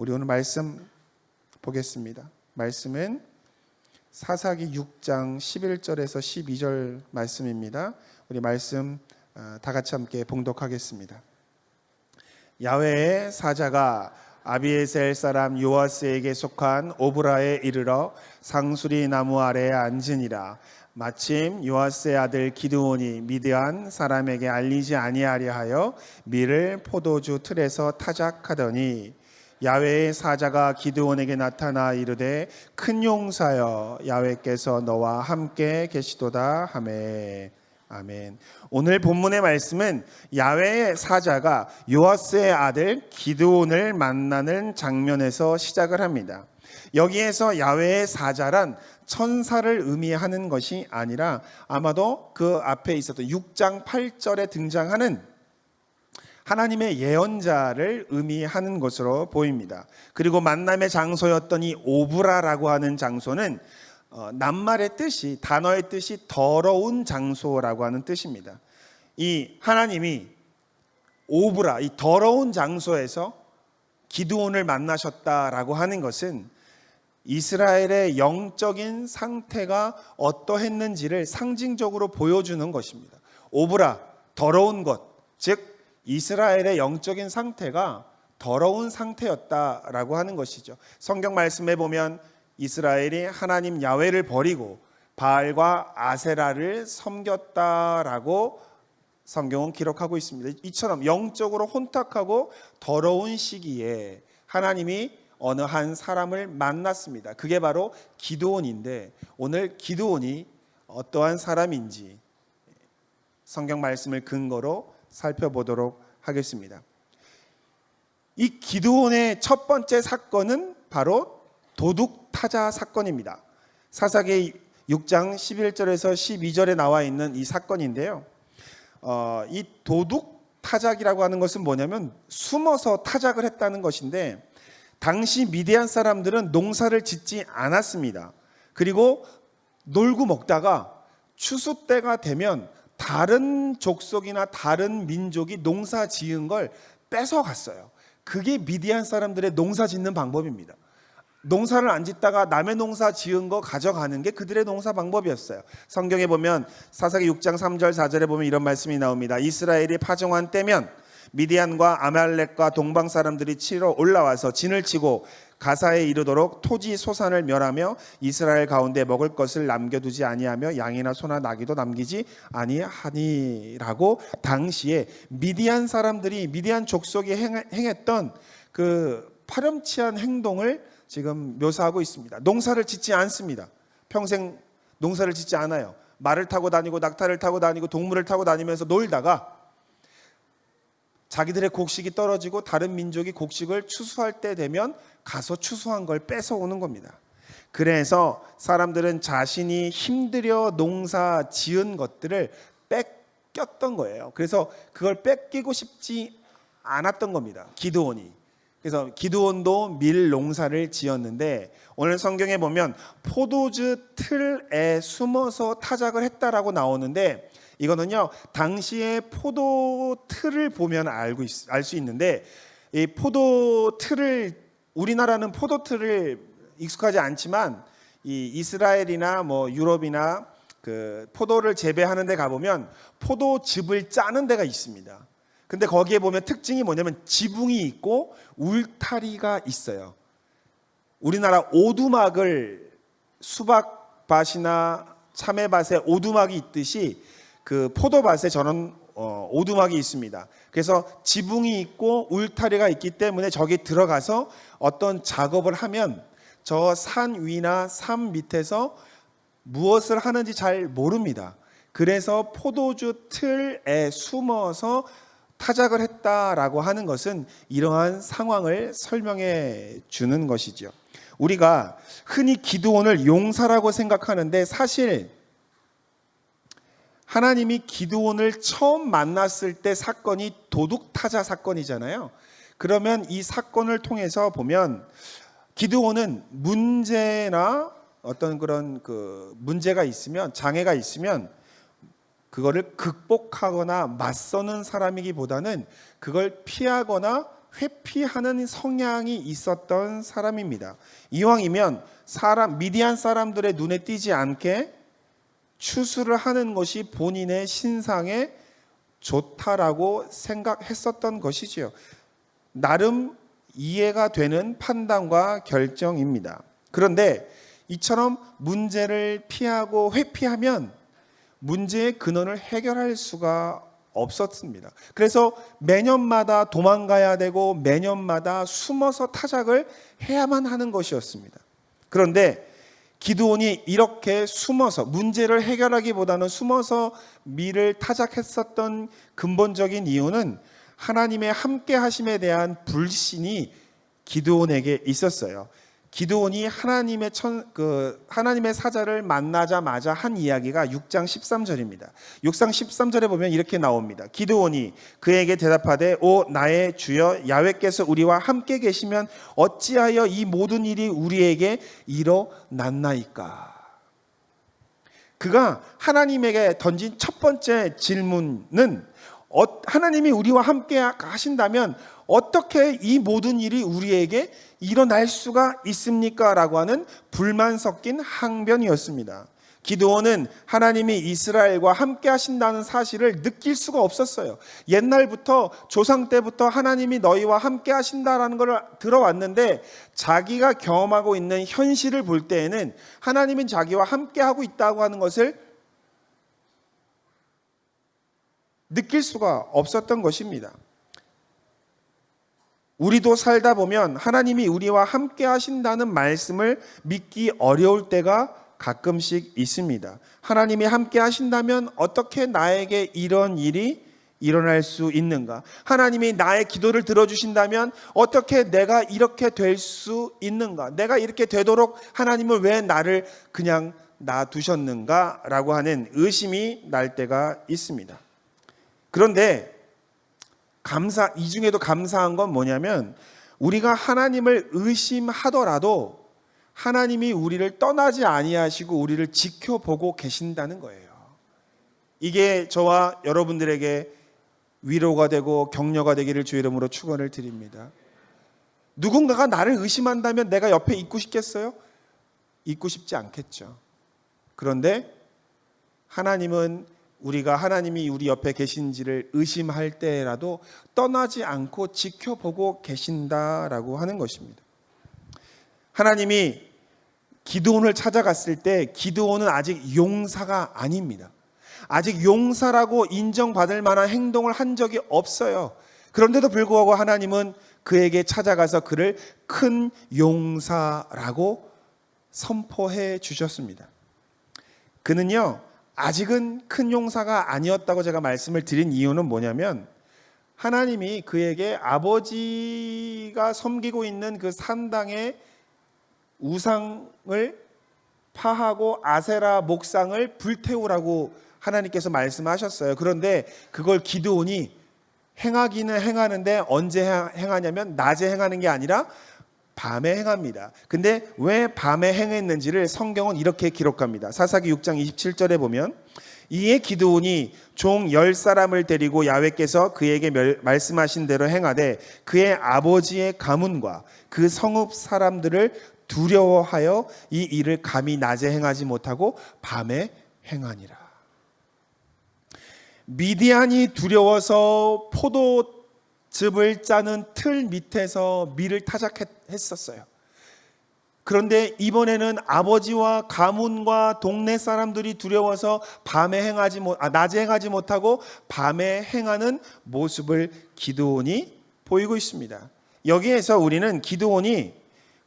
우리 오늘 말씀 보겠습니다. 말씀은 사사기 6장 11절에서 12절 말씀입니다. 우리 말씀 다 같이 함께 봉독하겠습니다. 야훼의 사자가 아비에셀 사람 요아스에게 속한 오브라에 이르러 상수리 나무 아래에 앉으니라. 마침 요아스의 아들 기드온이 미드안 사람에게 알리지 아니하려 하여 밀을 포도주 틀에서 타작하더니 야훼의 사자가 기드온에게 나타나 이르되 큰 용사여 야훼께서 너와 함께 계시도다 하매. 아멘. 오늘 본문의 말씀은 야훼의 사자가 요아스의 아들 기드온을 만나는 장면에서 시작을 합니다. 여기에서 야훼의 사자란 천사를 의미하는 것이 아니라 아마도 그 앞에 있었던 6장 8절에 등장하는 하나님의 예언자를 의미하는 것으로 보입니다. 그리고 만남의 장소였던 이 오브라라고 하는 장소는 낱말의 뜻이, 단어의 뜻이 더러운 장소라고 하는 뜻입니다. 이 하나님이 오브라, 이 더러운 장소에서 기드온을 만나셨다라고 하는 것은 이스라엘의 영적인 상태가 어떠했는지를 상징적으로 보여주는 것입니다. 오브라, 더러운 것, 즉 이스라엘의 영적인 상태가 더러운 상태였다라고 하는 것이죠. 성경 말씀에 보면 이스라엘이 하나님 야훼를 버리고 바알과 아세라를 섬겼다라고 성경은 기록하고 있습니다. 이처럼 영적으로 혼탁하고 더러운 시기에 하나님이 어느 한 사람을 만났습니다. 그게 바로 기드온인데 오늘 기드온이 어떠한 사람인지 성경 말씀을 근거로 살펴보도록 하겠습니다. 이 기드온의 첫 번째 사건은 바로 도둑타자 사건입니다. 사사기 6장 11절에서 12절에 나와 있는 이 사건인데요. 이 도둑타작이라고 하는 것은 뭐냐면 숨어서 타작을 했다는 것인데 당시 미디안 사람들은 농사를 짓지 않았습니다. 그리고 놀고 먹다가 추수 때가 되면 다른 족속이나 다른 민족이 농사 지은 걸 뺏어갔어요. 그게 미디안 사람들의 농사 짓는 방법입니다. 농사를 안 짓다가 남의 농사 지은 거 가져가는 게 그들의 농사 방법이었어요. 성경에 보면 사사기 6장 3절 4절에 보면 이런 말씀이 나옵니다. 이스라엘이 파종한 때면 미디안과 아말렉과 동방 사람들이 치러 올라와서 진을 치고 가사에 이르도록 토지 소산을 멸하며 이스라엘 가운데 먹을 것을 남겨두지 아니하며 양이나 소나 나귀도 남기지 아니하니라고 당시에 미디안 사람들이 미디안 족속이 행했던 그 파렴치한 행동을 지금 묘사하고 있습니다. 농사를 짓지 않습니다. 평생 농사를 짓지 않아요. 말을 타고 다니고 낙타를 타고 다니고 동물을 타고 다니면서 놀다가 자기들의 곡식이 떨어지고 다른 민족이 곡식을 추수할 때 되면 가서 추수한 걸 뺏어오는 겁니다. 그래서 사람들은 자신이 힘들여 농사 지은 것들을 뺏겼던 거예요. 그래서 그걸 뺏기고 싶지 않았던 겁니다. 기드온이. 그래서 기드온도 밀 농사를 지었는데 오늘 성경에 보면 포도주 틀에 숨어서 타작을 했다라고 나오는데 이거는요 당시에 포도 틀을 보면 알 수 있는데 이 포도 틀을 우리나라는 포도 틀을 익숙하지 않지만 이 이스라엘이나 뭐 유럽이나 그 포도를 재배하는 데 가보면 포도즙을 짜는 데가 있습니다. 근데 거기에 보면 특징이 뭐냐면 지붕이 있고 울타리가 있어요. 우리나라 오두막을 수박밭이나 참외밭에 오두막이 있듯이 그 포도밭에 저런 오두막이 있습니다. 그래서 지붕이 있고 울타리가 있기 때문에 저기 들어가서 어떤 작업을 하면 저 산 위나 산 밑에서 무엇을 하는지 잘 모릅니다. 그래서 포도주 틀에 숨어서 타작을 했다라고 하는 것은 이러한 상황을 설명해 주는 것이죠. 우리가 흔히 기드온을 용사라고 생각하는데 사실 하나님이 기드온을 처음 만났을 때 사건이 도둑타자 사건이잖아요. 그러면 이 사건을 통해서 보면 기드온은 문제나 어떤 그런 그 문제가 있으면 장애가 있으면 그거를 극복하거나 맞서는 사람이기보다는 그걸 피하거나 회피하는 성향이 있었던 사람입니다. 이왕이면 미디안 사람들의 눈에 띄지 않게 추수를 하는 것이 본인의 신상에 좋다라고 생각했었던 것이지요. 나름 이해가 되는 판단과 결정입니다. 그런데 이처럼 문제를 피하고 회피하면 문제의 근원을 해결할 수가 없었습니다. 그래서 매년마다 도망가야 되고 매년마다 숨어서 타작을 해야만 하는 것이었습니다. 그런데 기드온이 이렇게 숨어서 문제를 해결하기보다는 숨어서 미를 타작했었던 근본적인 이유는 하나님의 함께 하심에 대한 불신이 기드온에게 있었어요. 기드온이 하나님의 사자를 만나자마자 한 이야기가 6장 13절입니다. 6장 13절에 보면 이렇게 나옵니다. 기드온이 그에게 대답하되 오 나의 주여 야훼께서 우리와 함께 계시면 어찌하여 이 모든 일이 우리에게 일어났나이까. 그가 하나님에게 던진 첫 번째 질문은 하나님이 우리와 함께 하신다면 어떻게 이 모든 일이 우리에게 일어날 수가 있습니까? 라고 하는 불만 섞인 항변이었습니다. 기드온은 하나님이 이스라엘과 함께 하신다는 사실을 느낄 수가 없었어요. 옛날부터 조상 때부터 하나님이 너희와 함께 하신다라는 걸 들어왔는데 자기가 경험하고 있는 현실을 볼 때에는 하나님은 자기와 함께 하고 있다고 하는 것을 느낄 수가 없었던 것입니다. 우리도 살다 보면 하나님이 우리와 함께 하신다는 말씀을 믿기 어려울 때가 가끔씩 있습니다. 하나님이 함께 하신다면 어떻게 나에게 이런 일이 일어날 수 있는가? 하나님이 나의 기도를 들어주신다면 어떻게 내가 이렇게 될 수 있는가? 내가 이렇게 되도록 하나님은 왜 나를 그냥 놔두셨는가? 라고 하는 의심이 날 때가 있습니다. 그런데 이 중에도 감사한 건 뭐냐면 우리가 하나님을 의심하더라도 하나님이 우리를 떠나지 아니하시고 우리를 지켜보고 계신다는 거예요. 이게 저와 여러분들에게 위로가 되고 격려가 되기를 주의 이름으로 축원을 드립니다. 누군가가 나를 의심한다면 내가 옆에 있고 싶겠어요? 있고 싶지 않겠죠. 그런데 하나님이 우리 옆에 계신지를 의심할 때라도 떠나지 않고 지켜보고 계신다라고 하는 것입니다. 하나님이 기드온을 찾아갔을 때 기드온은 아직 용사가 아닙니다. 아직 용사라고 인정받을 만한 행동을 한 적이 없어요. 그런데도 불구하고 하나님은 그에게 찾아가서 그를 큰 용사라고 선포해 주셨습니다. 그는요 아직은 큰 용사가 아니었다고 제가 말씀을 드린 이유는 뭐냐면 하나님이 그에게 아버지가 섬기고 있는 그 산당의 우상을 파하고 아세라 목상을 불태우라고 하나님께서 말씀하셨어요. 그런데 그걸 기드온이 행하기는 행하는데 언제 행하냐면 낮에 행하는 게 아니라 밤에 행합니다. 근데 왜 밤에 행했는지를 성경은 이렇게 기록합니다. 사사기 6장 27절에 보면 이에 기드온이 종 10사람을 데리고 야훼께서 그에게 말씀하신 대로 행하되 그의 아버지의 가문과 그 성읍 사람들을 두려워하여 이 일을 감히 낮에 행하지 못하고 밤에 행하니라. 미디안이 두려워서 포도즙을 짜는 틀 밑에서 밀을 타작했었어요. 그런데 이번에는 아버지와 가문과 동네 사람들이 두려워서 낮에 행하지 못하고 밤에 행하는 모습을 기드온이 보이고 있습니다. 여기에서 우리는 기드온이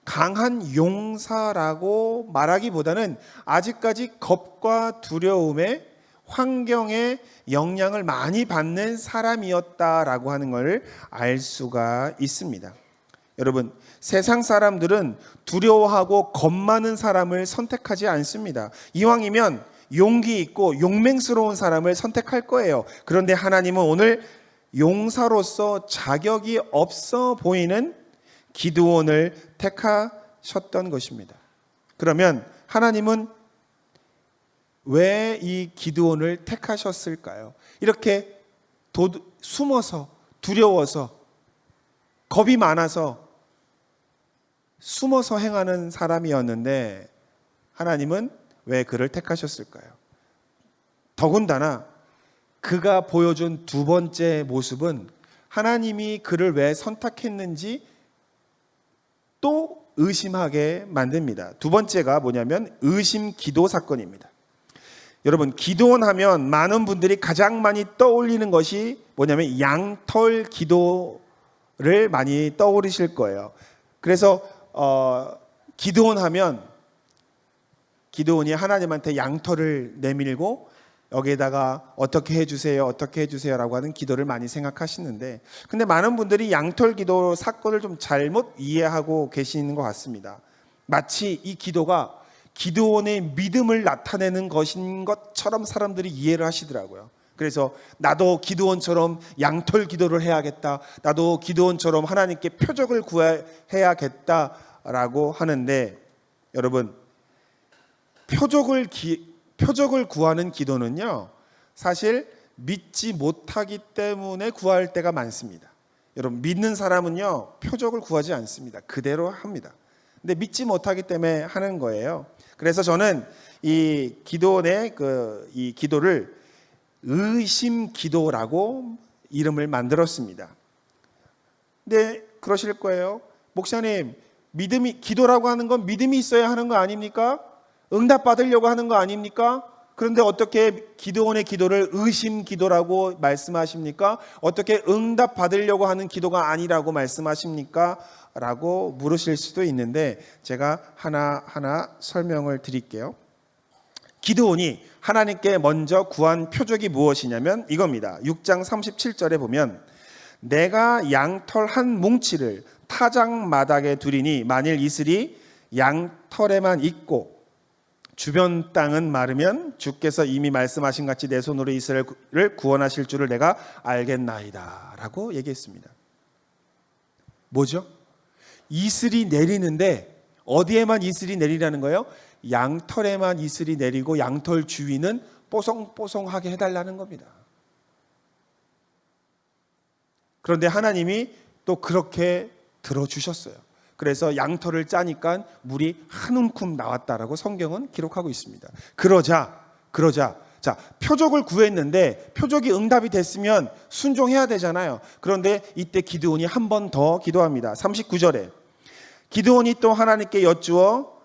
강한 용사라고 말하기보다는 아직까지 겁과 두려움에 환경에 영향을 많이 받는 사람이었다라고 하는 것을 알 수가 있습니다. 여러분, 세상 사람들은 두려워하고 겁 많은 사람을 선택하지 않습니다. 이왕이면 용기 있고 용맹스러운 사람을 선택할 거예요. 그런데 하나님은 오늘 용사로서 자격이 없어 보이는 기드온을 택하셨던 것입니다. 그러면 하나님은 왜 이 기드온을 택하셨을까요? 이렇게 숨어서 두려워서 겁이 많아서 숨어서 행하는 사람이었는데 하나님은 왜 그를 택하셨을까요? 더군다나 그가 보여준 두 번째 모습은 하나님이 그를 왜 선택했는지 또 의심하게 만듭니다. 두 번째가 뭐냐면 의심 기도 사건입니다. 여러분, 기도원 하면 많은 분들이 가장 많이 떠올리는 것이 뭐냐면 양털 기도를 많이 떠올리실 거예요. 그래서 기도원 하면 기도원이 하나님한테 양털을 내밀고 여기에다가 어떻게 해주세요, 어떻게 해주세요라고 하는 기도를 많이 생각하시는데, 근데 많은 분들이 양털 기도 사건을 좀 잘못 이해하고 계시는 것 같습니다. 마치 이 기도가 기도원의 믿음을 나타내는 것인 것처럼 사람들이 이해를 하시더라고요. 그래서 나도 기도원처럼 양털 기도를 해야겠다, 나도 기도원처럼 하나님께 표적을 구해야겠다라고 하는데, 여러분, 표적을 구하는 기도는요, 사실 믿지 못하기 때문에 구할 때가 많습니다. 여러분, 믿는 사람은요, 표적을 구하지 않습니다. 그대로 합니다. 근데 믿지 못하기 때문에 하는 거예요. 그래서 저는 이 기도원의 이 기도를 의심 기도라고 이름을 만들었습니다. 근데 그러실 거예요. 목사님, 기도라고 하는 건 믿음이 있어야 하는 거 아닙니까? 응답 받으려고 하는 거 아닙니까? 그런데 어떻게 기도원의 기도를 의심 기도라고 말씀하십니까? 어떻게 응답 받으려고 하는 기도가 아니라고 말씀하십니까? 라고 물으실 수도 있는데, 제가 하나하나 설명을 드릴게요. 기도원이 하나님께 먼저 구한 표적이 무엇이냐면 이겁니다. 6장 37절에 보면, 내가 양털 한 뭉치를 타작 마당에 두리니 만일 이슬이 양털에만 있고 주변 땅은 마르면 주께서 이미 말씀하신 같이 내 손으로 이스라엘을 구원하실 줄을 내가 알겠나이다 라고 얘기했습니다. 뭐죠? 이슬이 내리는데 어디에만 이슬이 내리라는 거예요? 양털에만 이슬이 내리고 양털 주위는 뽀송뽀송하게 해달라는 겁니다. 그런데 하나님이 또 그렇게 들어주셨어요. 그래서 양털을 짜니까 물이 한 움큼 나왔다라고 성경은 기록하고 있습니다. 그러자 자, 표적을 구했는데 표적이 응답이 됐으면 순종해야 되잖아요. 그런데 이때 기드온이 한 번 더 기도합니다. 39절에 기드온이 또 하나님께 여쭈어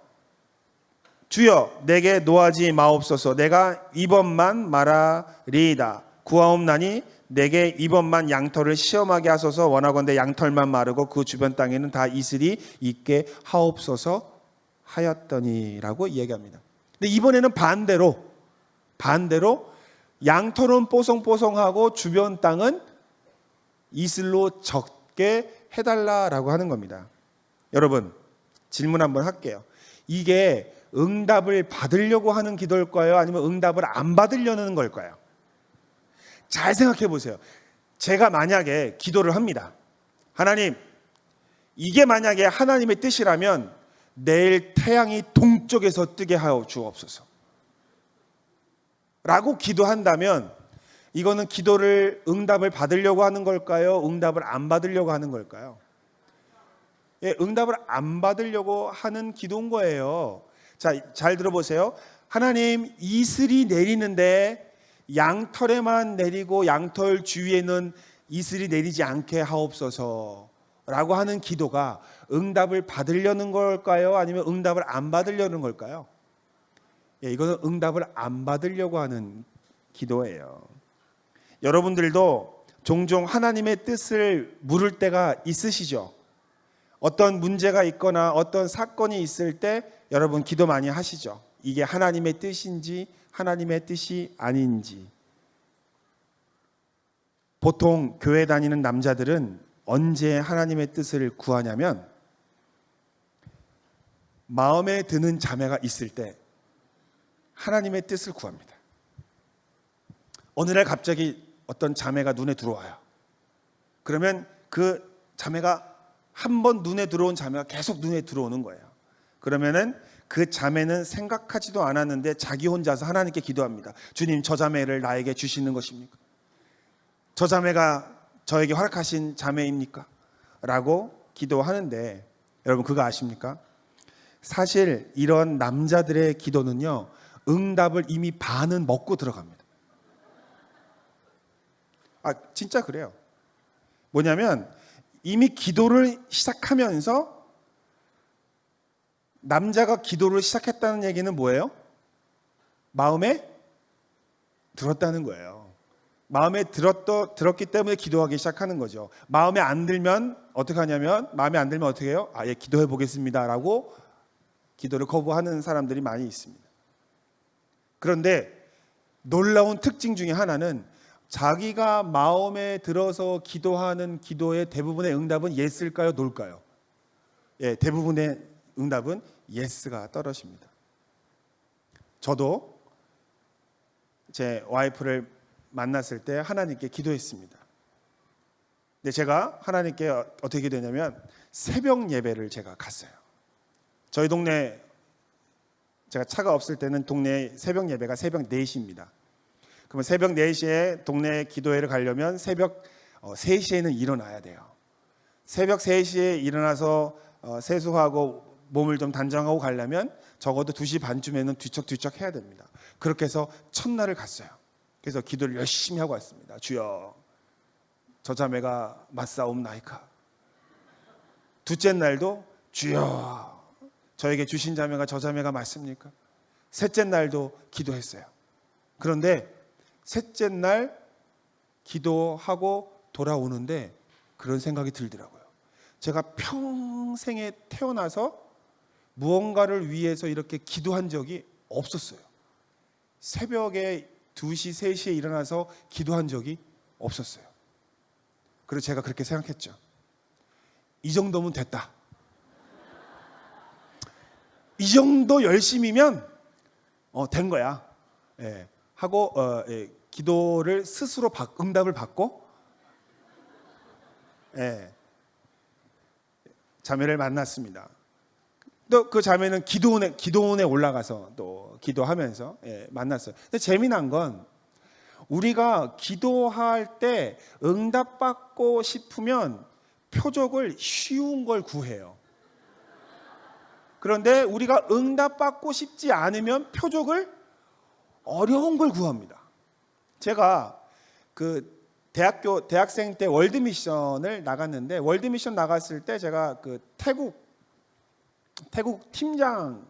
주여 내게 노하지 마옵소서. 내가 이번만 말하리이다. 구하옵나니 내게 이번만 양털을 시험하게 하소서. 원하건대 양털만 마르고 그 주변 땅에는 다 이슬이 있게 하옵소서 하였더니라고 이야기합니다. 근데 이번에는 반대로 양털은 뽀송뽀송하고 주변 땅은 이슬로 적게 해달라라고 하는 겁니다. 여러분, 질문 한번 할게요. 이게 응답을 받으려고 하는 기도일까요? 아니면 응답을 안 받으려는 걸까요? 잘 생각해 보세요. 제가 만약에 기도를 합니다. 하나님, 이게 만약에 하나님의 뜻이라면 내일 태양이 동쪽에서 뜨게 하여 주옵소서 라고 기도한다면 이거는 기도를 응답을 받으려고 하는 걸까요? 응답을 안 받으려고 하는 걸까요? 예, 응답을 안 받으려고 하는 기도인 거예요. 자, 잘 들어보세요. 하나님, 이슬이 내리는데 양털에만 내리고 양털 주위에는 이슬이 내리지 않게 하옵소서 라고 하는 기도가 응답을 받으려는 걸까요? 아니면 응답을 안 받으려는 걸까요? 예, 이거는 응답을 안 받으려고 하는 기도예요. 여러분들도 종종 하나님의 뜻을 물을 때가 있으시죠? 어떤 문제가 있거나 어떤 사건이 있을 때 여러분 기도 많이 하시죠? 이게 하나님의 뜻인지 하나님의 뜻이 아닌지. 보통 교회 다니는 남자들은 언제 하나님의 뜻을 구하냐면 마음에 드는 자매가 있을 때 하나님의 뜻을 구합니다. 어느 날 갑자기 어떤 자매가 눈에 들어와요. 그러면 그 자매가 한 번 눈에 들어온 자매가 계속 눈에 들어오는 거예요. 그러면은 그 자매는 생각하지도 않았는데 자기 혼자서 하나님께 기도합니다. 주님, 저 자매를 나에게 주시는 것입니까? 저 자매가 저에게 허락하신 자매입니까? 라고 기도하는데 여러분 그거 아십니까? 사실 이런 남자들의 기도는요, 응답을 이미 반은 먹고 들어갑니다. 진짜 그래요. 뭐냐면 이미 기도를 시작하면서 남자가 기도를 시작했다는 얘기는 뭐예요? 마음에 들었다는 거예요. 마음에 들었기 때문에 기도하기 시작하는 거죠. 마음에 안 들면 어떻게 하냐면, 마음에 안 들면 어떻게 해요? 예, 기도해 보겠습니다 라고 기도를 거부하는 사람들이 많이 있습니다. 그런데 놀라운 특징 중에 하나는 자기가 마음에 들어서 기도하는 기도의 대부분의 응답은 예스일까요? 노일까요? 예, 대부분의 응답은 예스가 떨어집니다. 저도 제 와이프를 만났을 때 하나님께 기도했습니다. 근데 제가 하나님께 어떻게 기도했냐면 새벽 예배를 제가 갔어요. 저희 동네, 제가 차가 없을 때는 동네 새벽 예배가 새벽 4시입니다. 그러면 새벽 4시에 동네 기도회를 가려면 새벽 3시에는 일어나야 돼요. 새벽 3시에 일어나서 세수하고 몸을 좀 단정하고 가려면 적어도 2시 반쯤에는 뒤척뒤척 해야 됩니다. 그렇게 해서 첫날을 갔어요. 그래서 기도를 열심히 하고 왔습니다. 주여, 저 자매가 맞사옵나이까. 둘째 날도 주여, 저에게 주신 자매가 저 자매가 맞습니까? 셋째 날도 기도했어요. 그런데 셋째 날 기도하고 돌아오는데 그런 생각이 들더라고요. 제가 평생에 태어나서 무언가를 위해서 이렇게 기도한 적이 없었어요. 새벽에 2시, 3시에 일어나서 기도한 적이 없었어요. 그래서 제가 그렇게 생각했죠. 이 정도면 됐다. 이 정도 열심이면 된 거야. 예, 하고 기도를 스스로 응답을 받고 자매를 만났습니다. 또 그 자매는 기도원에 올라가서 또 기도하면서 만났어요. 근데 재미난 건 우리가 기도할 때 응답받고 싶으면 표적을 쉬운 걸 구해요. 그런데 우리가 응답받고 싶지 않으면 표적을 어려운 걸 구합니다. 제가 그 대학생 때 월드미션을 나갔는데, 월드미션 나갔을 때 제가 그 태국 팀장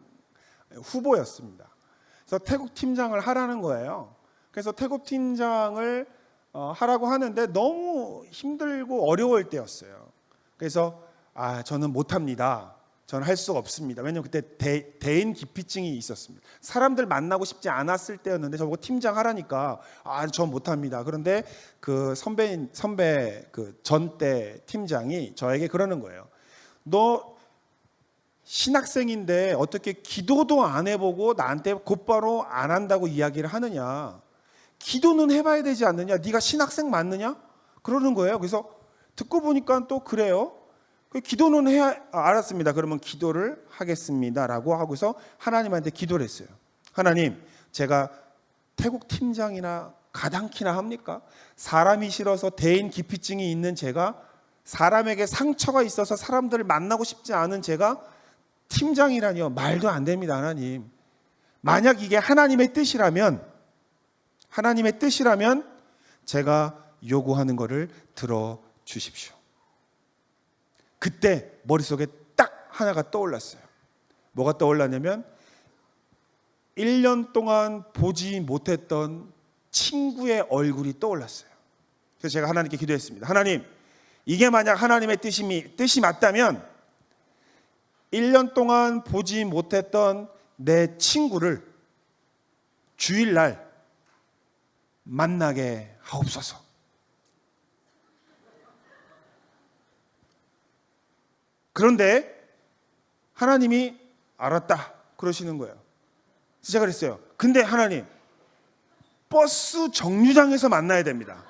후보였습니다. 그래서 태국 팀장을 하라는 거예요. 그래서 태국 팀장을 하라고 하는데 너무 힘들고 어려울 때였어요. 그래서 저는 못합니다. 저는 할 수가 없습니다. 왜냐하면 그때 대인 기피증이 있었습니다. 사람들 만나고 싶지 않았을 때였는데 저보고 팀장 하라니까 전 못합니다. 그런데 그 선배 그 전대 팀장이 저에게 그러는 거예요. 너 신학생인데 어떻게 기도도 안 해보고 나한테 곧바로 안 한다고 이야기를 하느냐? 기도는 해봐야 되지 않느냐? 네가 신학생 맞느냐? 그러는 거예요. 그래서 듣고 보니까 또 그래요. 기도는 해야 알았습니다. 그러면 기도를 하겠습니다라고 하고서 하나님한테 기도를 했어요. 하나님, 제가 태국 팀장이나 가당키나 합니까? 사람이 싫어서 대인 기피증이 있는 제가, 사람에게 상처가 있어서 사람들을 만나고 싶지 않은 제가 팀장이라니요. 말도 안 됩니다. 하나님, 만약 이게 하나님의 뜻이라면 제가 요구하는 것을 들어주십시오. 그때 머릿속에 딱 하나가 떠올랐어요. 뭐가 떠올랐냐면 1년 동안 보지 못했던 친구의 얼굴이 떠올랐어요. 그래서 제가 하나님께 기도했습니다. 하나님, 이게 만약 하나님의 뜻이 맞다면 1년 동안 보지 못했던 내 친구를 주일날 만나게 하옵소서. 그런데 하나님이 알았다 그러시는 거예요. 그래서 제가 그랬어요. 근데 하나님, 버스 정류장에서 만나야 됩니다.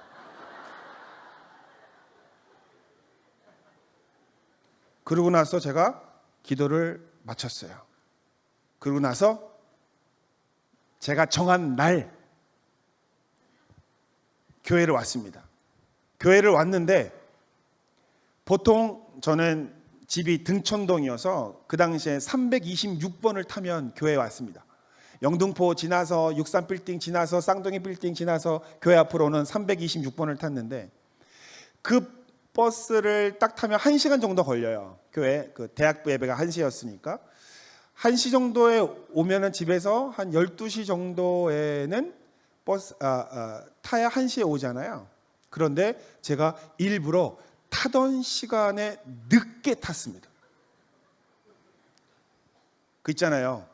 그러고 나서 제가 기도를 마쳤어요. 그러고 나서 제가 정한 날 교회를 왔습니다. 교회를 왔는데 보통 저는 집이 등촌동이어서 그 당시에 326번을 타면 교회에 왔습니다. 영등포 지나서 63빌딩 지나서 쌍둥이 빌딩 지나서 교회 앞으로 오는 326번을 탔는데 그 버스를 딱 타면 1시간 정도 걸려요. 교회 그 대학부 예배가 1시였으니까 1시 정도에 오면은 집에서 한 12시 정도에는 버스 타야 1시에 오잖아요. 그런데 제가 일부러 타던 시간에 늦게 탔습니다. 그 있잖아요.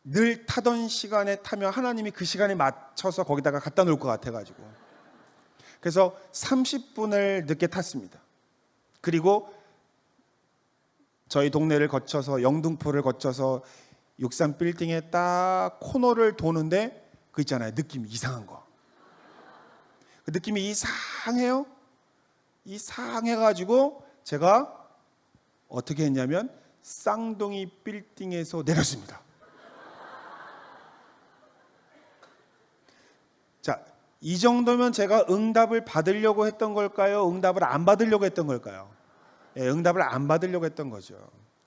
늘 타던 시간에 타면 하나님이 그 시간에 맞춰서 거기다가 갖다 놓을 것 같아가지고 그래서 30분을 늦게 탔습니다. 그리고 저희 동네를 거쳐서 영등포를 거쳐서 63빌딩에 딱 코너를 도는데 그 있잖아요. 느낌이 이상한 거. 그 느낌이 이상해요. 이상해가지고 제가 어떻게 했냐면 쌍둥이 빌딩에서 내렸습니다. 자, 이 정도면 제가 응답을 받으려고 했던 걸까요? 응답을 안 받으려고 했던 걸까요? 예, 응답을 안 받으려고 했던 거죠.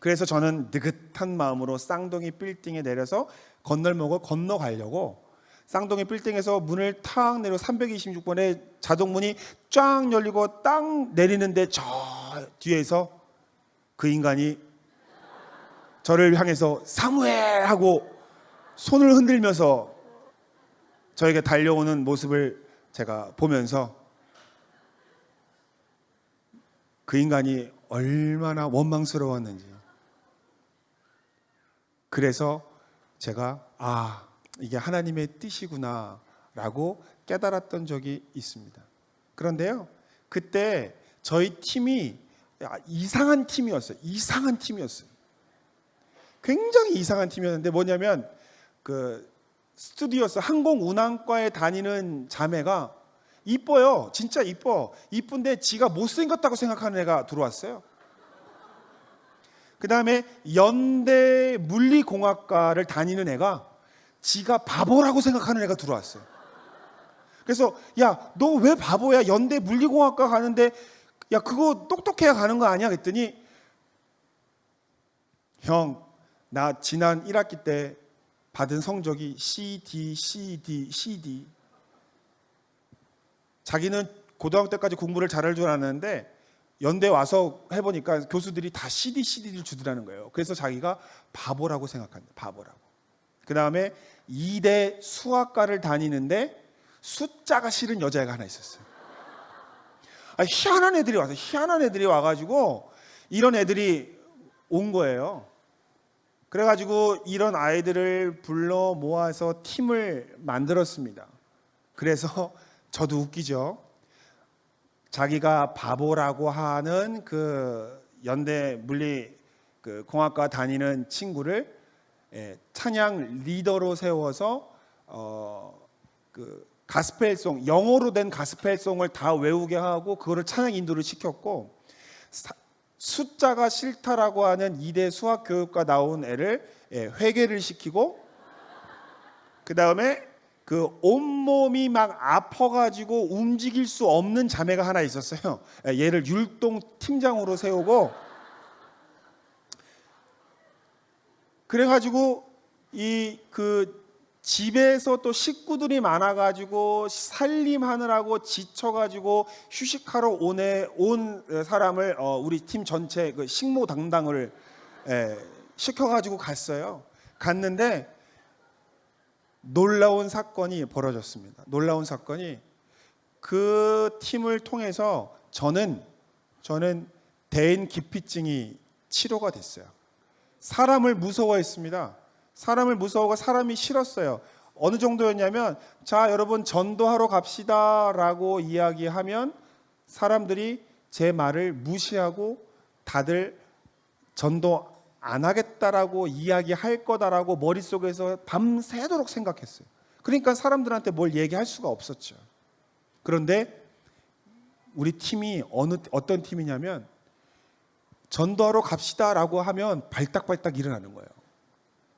그래서 저는 느긋한 마음으로 쌍둥이 빌딩에 내려서 건널목을 건너가려고 쌍둥이 빌딩에서 문을 탁 내려 326번에 자동문이 쫙 열리고 딱 내리는데 저 뒤에서 그 인간이 저를 향해서 사무엘 하고 손을 흔들면서 저에게 달려오는 모습을 제가 보면서 그 인간이 얼마나 원망스러웠는지 그래서 제가 이게 하나님의 뜻이구나 라고 깨달았던 적이 있습니다. 그런데요, 그때 저희 팀이 이상한 팀이었어요. 이상한 팀이었어요. 굉장히 이상한 팀이었는데 뭐냐면 그 스튜디오스 항공운항과에 다니는 자매가 이뻐요. 진짜 이뻐. 이쁜데 지가 못생겼다고 생각하는 애가 들어왔어요. 그 다음에 연대 물리공학과를 다니는 애가 지가 바보라고 생각하는 애가 들어왔어요. 그래서 야, 너 왜 바보야? 연대 물리공학과 가는데 야, 그거 똑똑해야 가는 거 아니야? 그랬더니 형, 나 지난 1학기 때 받은 성적이 CD. 자기는 고등학교 때까지 공부를 잘할 줄 알았는데 연대 와서 해보니까 교수들이 다 CD를 주더라는 거예요. 그래서 자기가 바보라고 생각한다. 바보라고. 그 다음에 2대 수학과를 다니는데 숫자가 싫은 여자애가 하나 있었어요. 희한한 애들이 와가지고 이런 애들이 온 거예요. 그래가지고 이런 아이들을 불러 모아서 팀을 만들었습니다. 그래서 저도 웃기죠. 자기가 바보라고 하는 그 연대 물리 그 공학과 다니는 친구를 찬양 리더로 세워서 그 가스펠송, 영어로 된 가스펠송을 다 외우게 하고 그거를 찬양 인도를 시켰고 숫자가 싫다라고 하는 2대 수학교육과 나온 애를 회개를 시키고 그 다음에 그 온몸이 막 아파가지고 움직일 수 없는 자매가 하나 있었어요. 얘를 율동 팀장으로 세우고 그래가지고 이 그 집에서 또 식구들이 많아가지고 살림하느라고 지쳐가지고 휴식하러 온 사람을 우리 팀 전체 그 식모 담당을 시켜가지고 갔어요. 갔는데 놀라운 사건이 벌어졌습니다. 놀라운 사건이 그 팀을 통해서 저는 대인 기피증이 치료가 됐어요. 사람을 무서워했습니다. 사람을 무서워하고 사람이 싫었어요. 어느 정도였냐면 자 여러분 전도하러 갑시다 라고 이야기하면 사람들이 제 말을 무시하고 다들 전도 안 하겠다라고 이야기할 거다라고 머릿속에서 밤새도록 생각했어요. 그러니까 사람들한테 뭘 얘기할 수가 없었죠. 그런데 우리 팀이 어떤 팀이냐면 전도하러 갑시다라고 하면 발딱발딱 일어나는 거예요.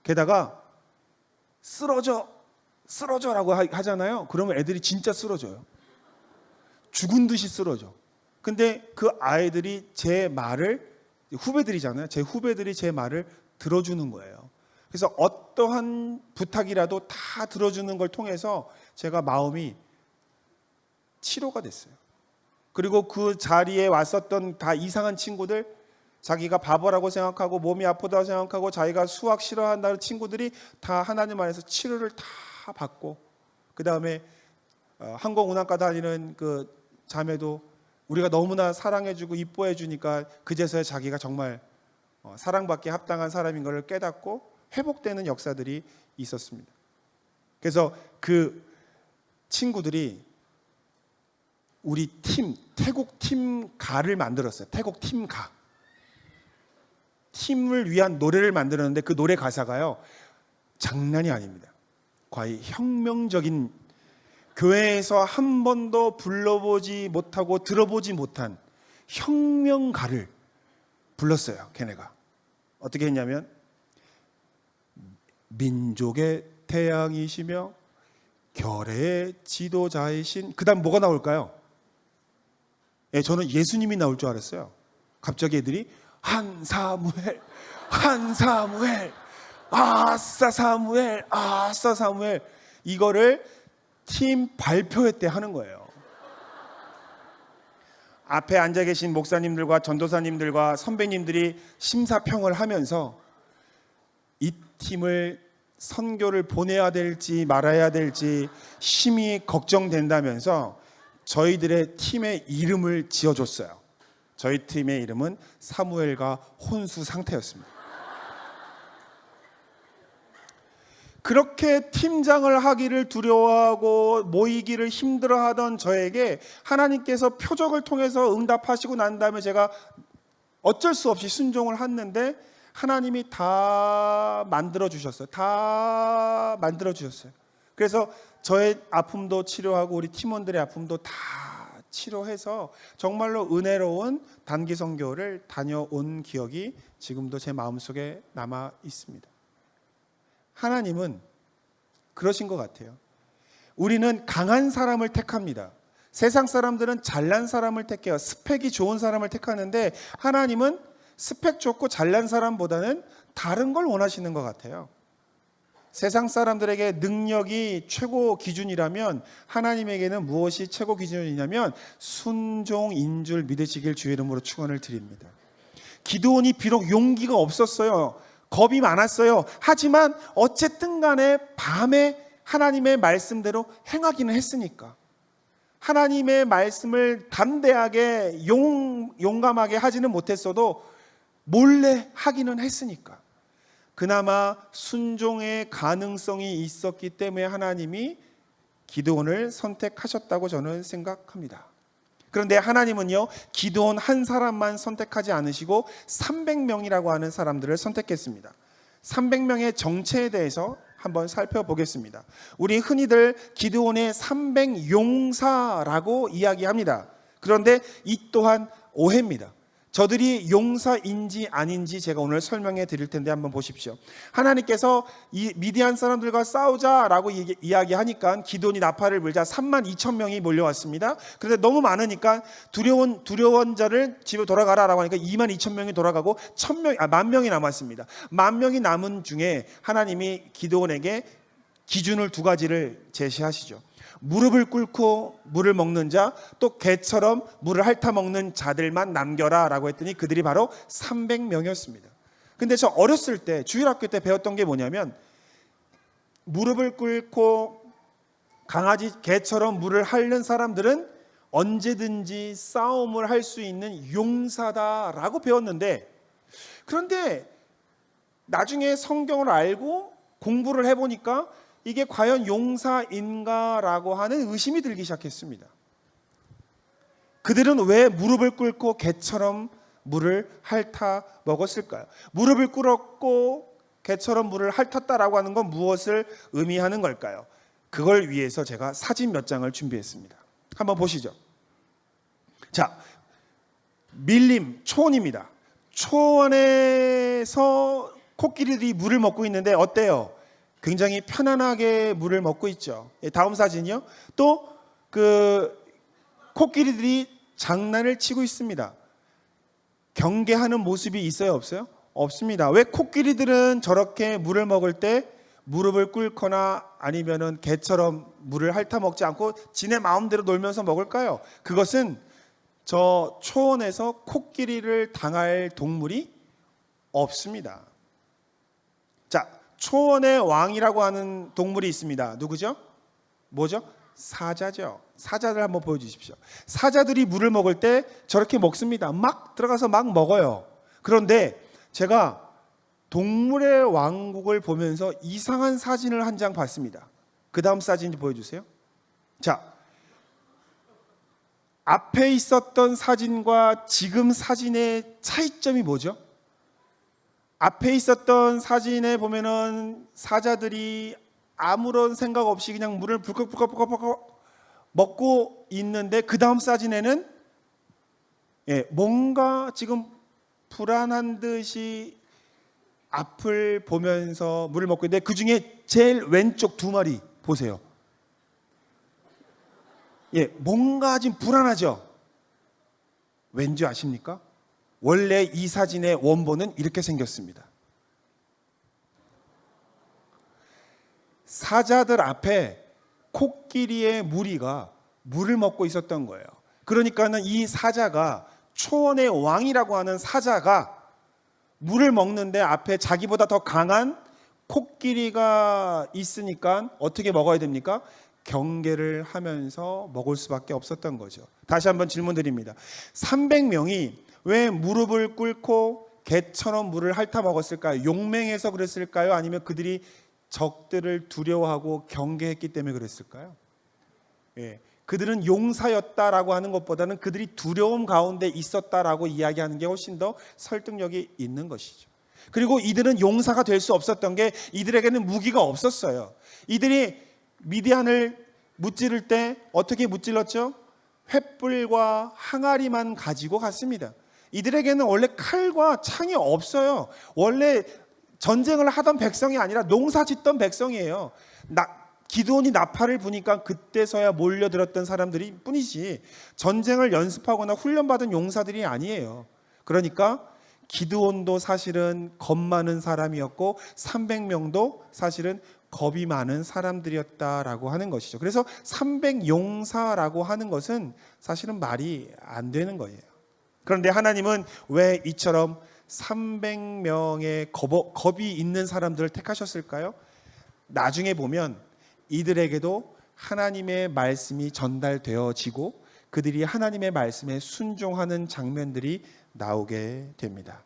게다가 쓰러져라고 하잖아요. 그러면 애들이 진짜 쓰러져요. 죽은 듯이 쓰러져. 근데 그 아이들이 제 말을, 후배들이잖아요. 제 후배들이 제 말을 들어주는 거예요. 그래서 어떠한 부탁이라도 다 들어주는 걸 통해서 제가 마음이 치료가 됐어요. 그리고 그 자리에 왔었던 다 이상한 친구들, 자기가 바보라고 생각하고 몸이 아프다고 생각하고 자기가 수학 싫어한다는 친구들이 다 하나님 안에서 치료를 다 받고, 그 다음에 항공운항과 다니는 그 자매도 우리가 너무나 사랑해주고 이뻐해주니까 그제서야 자기가 정말 사랑받기에 합당한 사람인 것을 깨닫고 회복되는 역사들이 있었습니다. 그래서 그 친구들이 우리 팀, 태국 팀 가를 만들었어요. 태국 팀 가. 팀을 위한 노래를 만들었는데 그 노래 가사가요, 장난이 아닙니다. 거의 혁명적인, 교회에서 한 번도 불러보지 못하고 들어보지 못한 혁명가를 불렀어요. 걔네가 어떻게 했냐면, 민족의 태양이시며 결의의 지도자이신, 그 다음 뭐가 나올까요? 저는 예수님이 나올 줄 알았어요. 갑자기 애들이 한 사무엘, 한 사무엘, 아싸 사무엘, 아싸 사무엘, 이거를 팀 발표회 때 하는 거예요. 앞에 앉아 계신 목사님들과 전도사님들과 선배님들이 심사평을 하면서 이 팀을 선교를 보내야 될지 말아야 될지 심히 걱정된다면서 저희들의 팀의 이름을 지어줬어요. 저희 팀의 이름은 사무엘과 혼수 상태였습니다. 그렇게 팀장을 하기를 두려워하고 모이기를 힘들어하던 저에게 하나님께서 표적을 통해서 응답하시고 난 다음에 제가 어쩔 수 없이 순종을 했는데 하나님이 다 만들어 주셨어요. 다 만들어 주셨어요. 그래서 저의 아픔도 치료하고 우리 팀원들의 아픔도 다 치료해서 정말로 은혜로운 단기 선교를 다녀온 기억이 지금도 제 마음속에 남아 있습니다. 하나님은 그러신 것 같아요. 우리는 강한 사람을 택합니다. 세상 사람들은 잘난 사람을 택해요. 스펙이 좋은 사람을 택하는데 하나님은 스펙 좋고 잘난 사람보다는 다른 걸 원하시는 것 같아요. 세상 사람들에게 능력이 최고 기준이라면 하나님에게는 무엇이 최고 기준이냐면 순종인 줄 믿으시길 주의 이름으로 축원을 드립니다. 기드온이 비록 용기가 없었어요. 겁이 많았어요. 하지만 어쨌든 간에 밤에 하나님의 말씀대로 행하기는 했으니까, 하나님의 말씀을 담대하게 용감하게 하지는 못했어도 몰래 하기는 했으니까, 그나마 순종의 가능성이 있었기 때문에 하나님이 기드온을 선택하셨다고 저는 생각합니다. 그런데 하나님은요, 기드온 한 사람만 선택하지 않으시고 300명이라고 하는 사람들을 선택했습니다. 300명의 정체에 대해서 한번 살펴보겠습니다. 우리 흔히들 기드온의 300용사라고 이야기합니다. 그런데 이 또한 오해입니다. 저들이 용사인지 아닌지 제가 오늘 설명해 드릴 텐데 한번 보십시오. 하나님께서 이 미디안 사람들과 싸우자라고 이야기하니까 기드온이 나팔을 불자 32,000명이 몰려왔습니다. 그런데 너무 많으니까 두려운 자를 집에 돌아가라라고 하니까 22,000명이 돌아가고 10,000명이 남았습니다. 10,000명이 남은 중에 하나님이 기드온에게 기준을 두 가지를 제시하시죠. 무릎을 꿇고 물을 먹는 자, 또 개처럼 물을 핥아 먹는 자들만 남겨라 라고 했더니 그들이 바로 300명이었습니다. 근데 저 어렸을 때 주일학교 때 배웠던 게 뭐냐면, 무릎을 꿇고 강아지 개처럼 물을 핥는 사람들은 언제든지 싸움을 할 수 있는 용사다라고 배웠는데, 그런데 나중에 성경을 알고 공부를 해보니까 이게 과연 용사인가라고 하는 의심이 들기 시작했습니다. 그들은 왜 무릎을 꿇고 개처럼 물을 핥아 먹었을까요? 무릎을 꿇었고 개처럼 물을 핥았다라고 하는 건 무엇을 의미하는 걸까요? 그걸 위해서 제가 사진 몇 장을 준비했습니다. 한번 보시죠. 자, 밀림, 초원입니다. 초원에서 코끼리들이 물을 먹고 있는데 어때요? 굉장히 편안하게 물을 먹고 있죠. 다음 사진이요. 또 그 코끼리들이 장난을 치고 있습니다. 경계하는 모습이 있어요, 없어요? 없습니다. 왜 코끼리들은 저렇게 물을 먹을 때 무릎을 꿇거나 아니면은 개처럼 물을 핥아먹지 않고 지네 마음대로 놀면서 먹을까요? 그것은 저 초원에서 코끼리를 당할 동물이 없습니다. 자, 초원의 왕이라고 하는 동물이 있습니다. 누구죠? 뭐죠? 사자죠. 사자들 한번 보여주십시오. 사자들이 물을 먹을 때 저렇게 먹습니다. 막 들어가서 막 먹어요. 그런데 제가 동물의 왕국을 보면서 이상한 사진을 한 장 봤습니다. 그 다음 사진 보여주세요. 자, 앞에 있었던 사진과 지금 사진의 차이점이 뭐죠? 앞에 있었던 사진에 보면은 사자들이 아무런 생각 없이 그냥 물을 불컥불컥불컥 먹고 있는데, 그 다음 사진에는 뭔가 지금 불안한 듯이 앞을 보면서 물을 먹고 있는데, 그 중에 제일 왼쪽 두 마리 보세요. 뭔가 지금 불안하죠? 왠지 아십니까? 원래 이 사진의 원본은 이렇게 생겼습니다. 사자들 앞에 코끼리의 무리가 물을 먹고 있었던 거예요. 그러니까는 이 사자가, 초원의 왕이라고 하는 사자가 물을 먹는데 앞에 자기보다 더 강한 코끼리가 있으니까 어떻게 먹어야 됩니까? 경계를 하면서 먹을 수밖에 없었던 거죠. 다시 한번 질문 드립니다. 300명이 왜 무릎을 꿇고 개처럼 물을 핥아 먹었을까요? 용맹해서 그랬을까요? 아니면 그들이 적들을 두려워하고 경계했기 때문에 그랬을까요? 그들은 용사였다라고 하는 것보다는 그들이 두려움 가운데 있었다라고 이야기하는 게 훨씬 더 설득력이 있는 것이죠. 그리고 이들은 용사가 될 수 없었던 게 이들에게는 무기가 없었어요. 이들이 미디안을 무찌를 때 어떻게 무찔렀죠? 횃불과 항아리만 가지고 갔습니다. 이들에게는 원래 칼과 창이 없어요. 원래 전쟁을 하던 백성이 아니라 농사 짓던 백성이에요. 기드온이 나팔을 부니까 그때서야 몰려들었던 사람들이 뿐이지 전쟁을 연습하거나 훈련받은 용사들이 아니에요. 그러니까 기드온도 사실은 겁 많은 사람이었고 300명도 사실은 겁이 많은 사람들이었다라고 하는 것이죠. 그래서 300용사라고 하는 것은 사실은 말이 안 되는 거예요. 그런데 하나님은 왜 이처럼 300명의 겁이 있는 사람들을 택하셨을까요? 나중에 보면 이들에게도 하나님의 말씀이 전달되어지고 그들이 하나님의 말씀에 순종하는 장면들이 나오게 됩니다.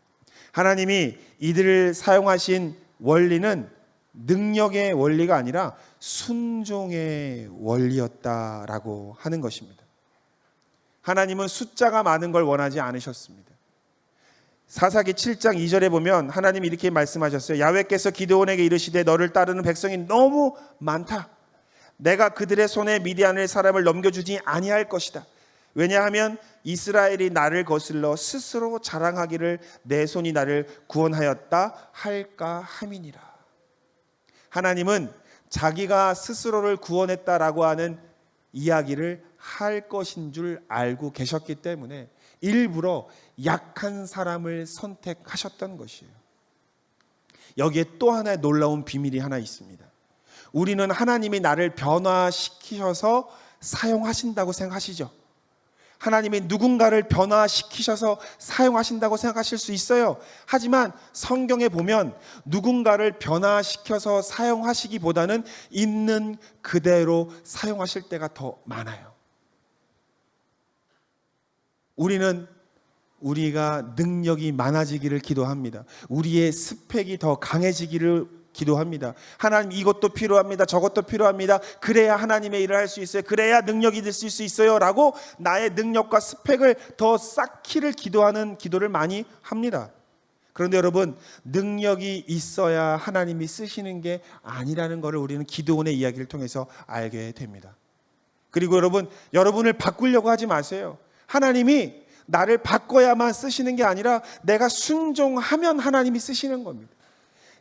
하나님이 이들을 사용하신 원리는 능력의 원리가 아니라 순종의 원리였다라고 하는 것입니다. 하나님은 숫자가 많은 걸 원하지 않으셨습니다. 사사기 7장 2절에 보면 하나님이 이렇게 말씀하셨어요. 야훼께서 기드온에게 이르시되 너를 따르는 백성이 너무 많다. 내가 그들의 손에 미디안의 사람을 넘겨주지 아니할 것이다. 왜냐하면 이스라엘이 나를 거슬러 스스로 자랑하기를 내 손이 나를 구원하였다 할까 함이니라. 하나님은 자기가 스스로를 구원했다라고 하는 이야기를 할 것인 줄 알고 계셨기 때문에 일부러 약한 사람을 선택하셨던 것이에요. 여기에 또 하나의 놀라운 비밀이 하나 있습니다. 우리는 하나님이 나를 변화시키셔서 사용하신다고 생각하시죠? 하나님이 누군가를 변화시키셔서 사용하신다고 생각하실 수 있어요. 하지만 성경에 보면 누군가를 변화시켜서 사용하시기보다는 있는 그대로 사용하실 때가 더 많아요. 우리는 우리가 능력이 많아지기를 기도합니다. 우리의 스펙이 더 강해지기를 기도합니다. 하나님 이것도 필요합니다. 저것도 필요합니다. 그래야 하나님의 일을 할 수 있어요. 그래야 능력이 될 수 있어요. 라고 나의 능력과 스펙을 더 쌓기를 기도하는 기도를 많이 합니다. 그런데 여러분, 능력이 있어야 하나님이 쓰시는 게 아니라는 것을 우리는 기드온의 이야기를 통해서 알게 됩니다. 그리고 여러분을 바꾸려고 하지 마세요. 하나님이 나를 바꿔야만 쓰시는 게 아니라 내가 순종하면 하나님이 쓰시는 겁니다.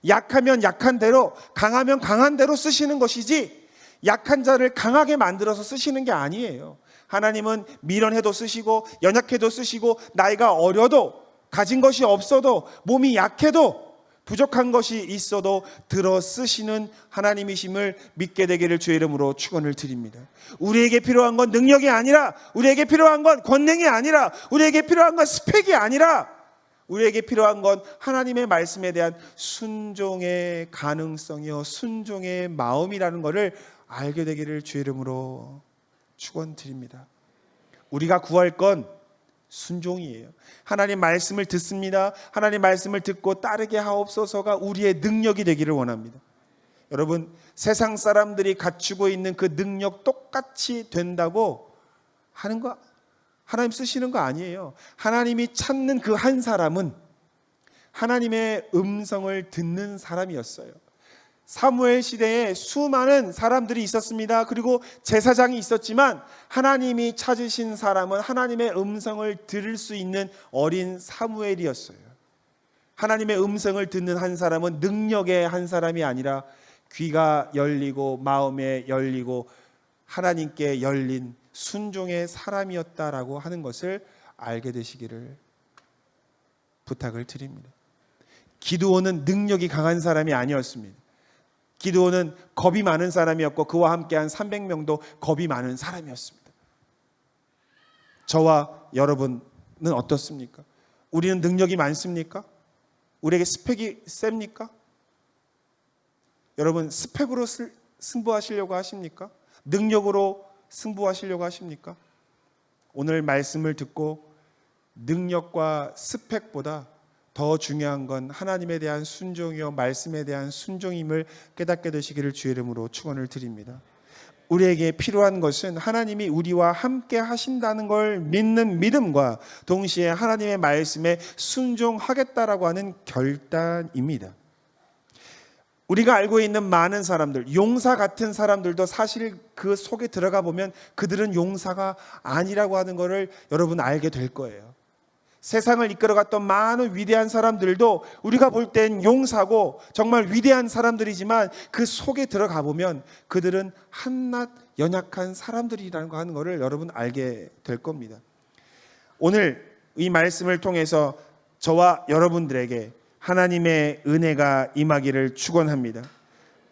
약하면 약한 대로, 강하면 강한 대로 쓰시는 것이지 약한 자를 강하게 만들어서 쓰시는 게 아니에요. 하나님은 미련해도 쓰시고 연약해도 쓰시고 나이가 어려도 가진 것이 없어도 몸이 약해도 부족한 것이 있어도 들어 쓰시는 하나님이심을 믿게 되기를 주의 이름으로 축원을 드립니다. 우리에게 필요한 건 능력이 아니라, 우리에게 필요한 건 권능이 아니라, 우리에게 필요한 건 스펙이 아니라, 우리에게 필요한 건 하나님의 말씀에 대한 순종의 가능성이요 순종의 마음이라는 것을 알게 되기를 주의 이름으로 축원드립니다. 우리가 구할 건 순종이에요. 하나님 말씀을 듣습니다. 하나님 말씀을 듣고 따르게 하옵소서가 우리의 능력이 되기를 원합니다. 여러분, 세상 사람들이 갖추고 있는 그 능력 똑같이 된다고 하는 거 하나님 쓰시는 거 아니에요. 하나님이 찾는 그 한 사람은 하나님의 음성을 듣는 사람이었어요. 사무엘 시대에 수많은 사람들이 있었습니다. 그리고 제사장이 있었지만 하나님이 찾으신 사람은 하나님의 음성을 들을 수 있는 어린 사무엘이었어요. 하나님의 음성을 듣는 한 사람은 능력의 한 사람이 아니라 귀가 열리고 마음에 열리고 하나님께 열린 순종의 사람이었다라고 하는 것을 알게 되시기를 부탁을 드립니다. 기드온은 능력이 강한 사람이 아니었습니다. 기드온은 겁이 많은 사람이었고 그와 함께한 300명도 겁이 많은 사람이었습니다. 저와 여러분은 어떻습니까? 우리는 능력이 많습니까? 우리에게 스펙이 셉니까? 여러분, 스펙으로 승부하시려고 하십니까? 능력으로 승부하시려고 하십니까? 오늘 말씀을 듣고 능력과 스펙보다 더 중요한 건 하나님에 대한 순종이요 말씀에 대한 순종임을 깨닫게 되시기를 주의 이름으로 축원을 드립니다. 우리에게 필요한 것은 하나님이 우리와 함께 하신다는 걸 믿는 믿음과 동시에 하나님의 말씀에 순종하겠다라고 하는 결단입니다. 우리가 알고 있는 많은 사람들, 용사 같은 사람들도 사실 그 속에 들어가 보면 그들은 용사가 아니라고 하는 것을 여러분 알게 될 거예요. 세상을 이끌어갔던 많은 위대한 사람들도 우리가 볼 땐 용사고 정말 위대한 사람들이지만 그 속에 들어가 보면 그들은 한낱 연약한 사람들이라는 거 하는 것을 여러분 알게 될 겁니다. 오늘 이 말씀을 통해서 저와 여러분들에게 하나님의 은혜가 임하기를 축원합니다.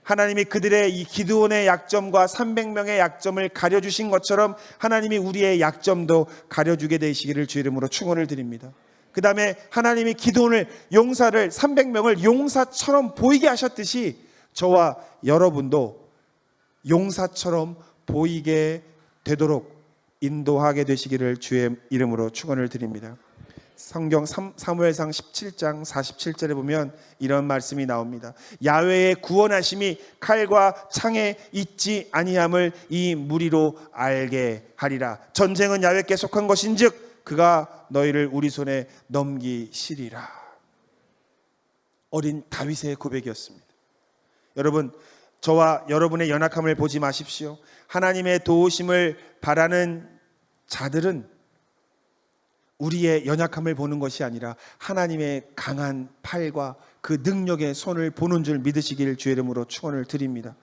하나님이 그들의 이 기드온의 약점과 300명의 약점을 가려주신 것처럼 하나님이 우리의 약점도 가려주게 되시기를 주 이름으로 축원을 드립니다. 그 다음에 하나님이 기드온을 용사를 300명을 용사처럼 보이게 하셨듯이 저와 여러분도 용사처럼 보이게 되도록 인도하게 되시기를 주의 이름으로 축원을 드립니다. 성경 사무엘상 17장 47절에 보면 이런 말씀이 나옵니다. 야훼의 구원하심이 칼과 창에 있지 아니함을 이 무리로 알게 하리라. 전쟁은 야훼께 속한 것인즉 그가 너희를 우리 손에 넘기시리라. 어린 다윗의 고백이었습니다. 여러분, 저와 여러분의 연약함을 보지 마십시오. 하나님의 도우심을 바라는 자들은 우리의 연약함을 보는 것이 아니라 하나님의 강한 팔과 그 능력의 손을 보는 줄 믿으시기를 주의 이름으로 축원을 드립니다.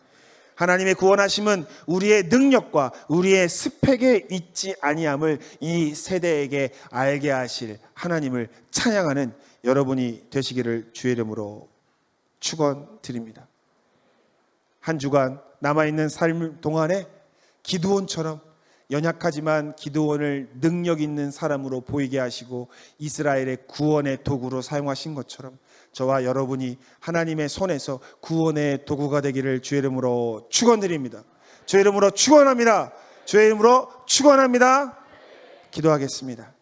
하나님의 구원하심은 우리의 능력과 우리의 스펙에 있지 아니함을 이 세대에게 알게 하실 하나님을 찬양하는 여러분이 되시기를 주의 이름으로 축원드립니다. 한 주간 남아있는 삶 동안에 기드온처럼 연약하지만 기드온을 능력 있는 사람으로 보이게 하시고 이스라엘의 구원의 도구로 사용하신 것처럼 저와 여러분이 하나님의 손에서 구원의 도구가 되기를 주의 이름으로 축원드립니다. 주의 이름으로 축원합니다. 주의 이름으로 축원합니다. 기도하겠습니다.